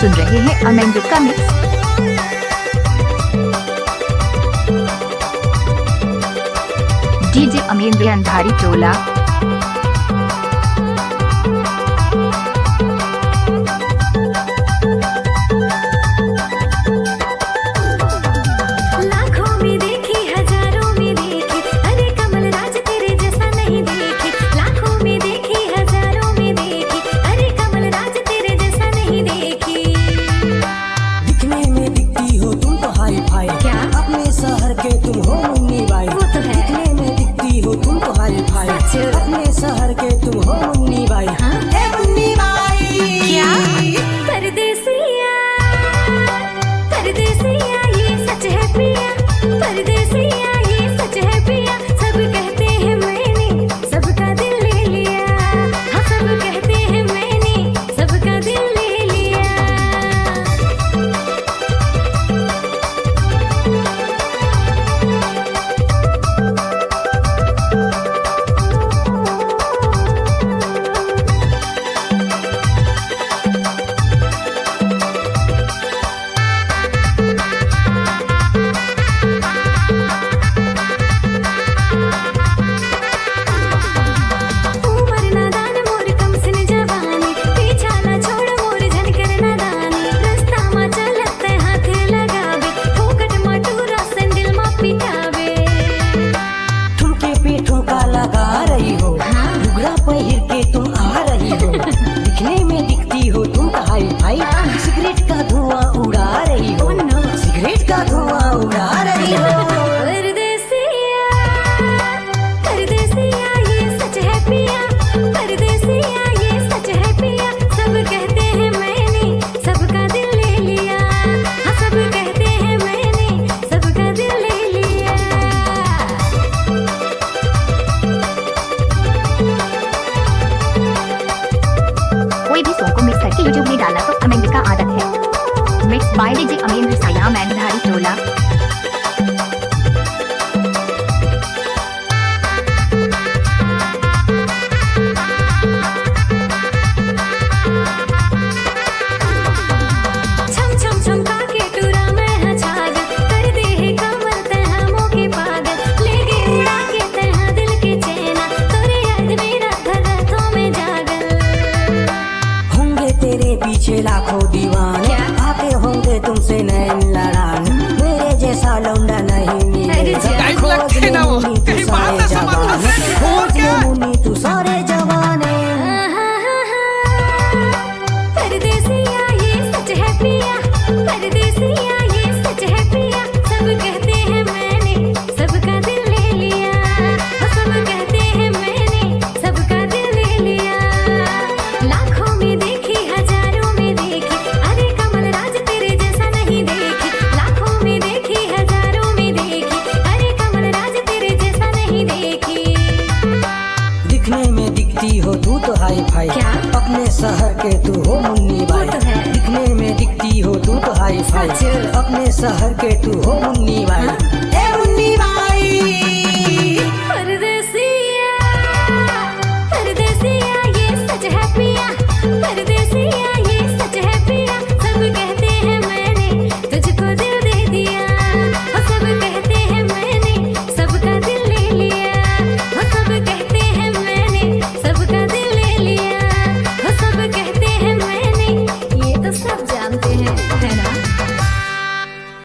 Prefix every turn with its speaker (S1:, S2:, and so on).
S1: सुन रहे हैं अमेंड का मिक्स। डीजे अमेंद्र अंधारी टोला।
S2: अपने शहर के तुम हो मुन्नी बाई। हाँ? ए मुन्नी बाई
S3: क्या? परदेसिया परदेसिया ये सच है पिया, परदेसिया ये सच है पिया। सब कहते हैं मैंने सबका दिल ले लिया, हाँ सब कहते हैं मैंने सबका दिल ले लिया।
S2: सिगरेट का धुआं उड़ा रही हो, सिगरेट का धुआं उड़ा रही हो।
S3: परदेसिया परदेसिया ये सच है पिया, परदेसिया ये सच है पिया। सब कहते हैं मैंने सबका दिल ले लिया, हाँ सब कहते हैं मैंने सबका दिल ले लिया।
S1: कोई भी सॉन्ग को मिक्स करके यूट्यूब में डालना तो अमेंड का आदत है। Mix by DJ Amendra सायाम and Andhari टोला।
S3: छम छम छमका के टूरा मैं हाँ छागल, कर दे है कमर तहा मोके पागल। ले गे उड़ा के तहा दिल के चैना, तोरे याद में रात भर रातों में जागल।
S2: होंगे तेरे पीछे लाखों दीवाने, आते होंगे तुमसे नैन लड़ाने। मेरे जैसा लौंडा नहीं मिलेगा, खोज ले मुन्नी तू सारे जवाने, खोज ले मुन्नी तू सारे जवाने।
S3: परदेसिया ये सच है पिया, परदेसिया ये सच है पिया। सब कहते हैं मैंने सबका दिल ले लिया, सब कहते हैं मैंने सबका दिल ले लिया। लाखों में देखी हजारों में देखी, अरे कमल राज तेरे जैसा नहीं देखी। लाखों में देखी हजारों में देखी, अरे कमल राज तेरे जैसा नहीं देखी।
S2: दिखने में दिखती हो तू तो हाई फाई,
S3: क्या?
S2: अपने शहर के तू हो मुन्नी बाई।
S3: वो तो है।
S2: दिखने में दिखती हो तू तो हाई फाई,
S3: सच।
S2: अपने शहर के तू हो मुन्नी बाई।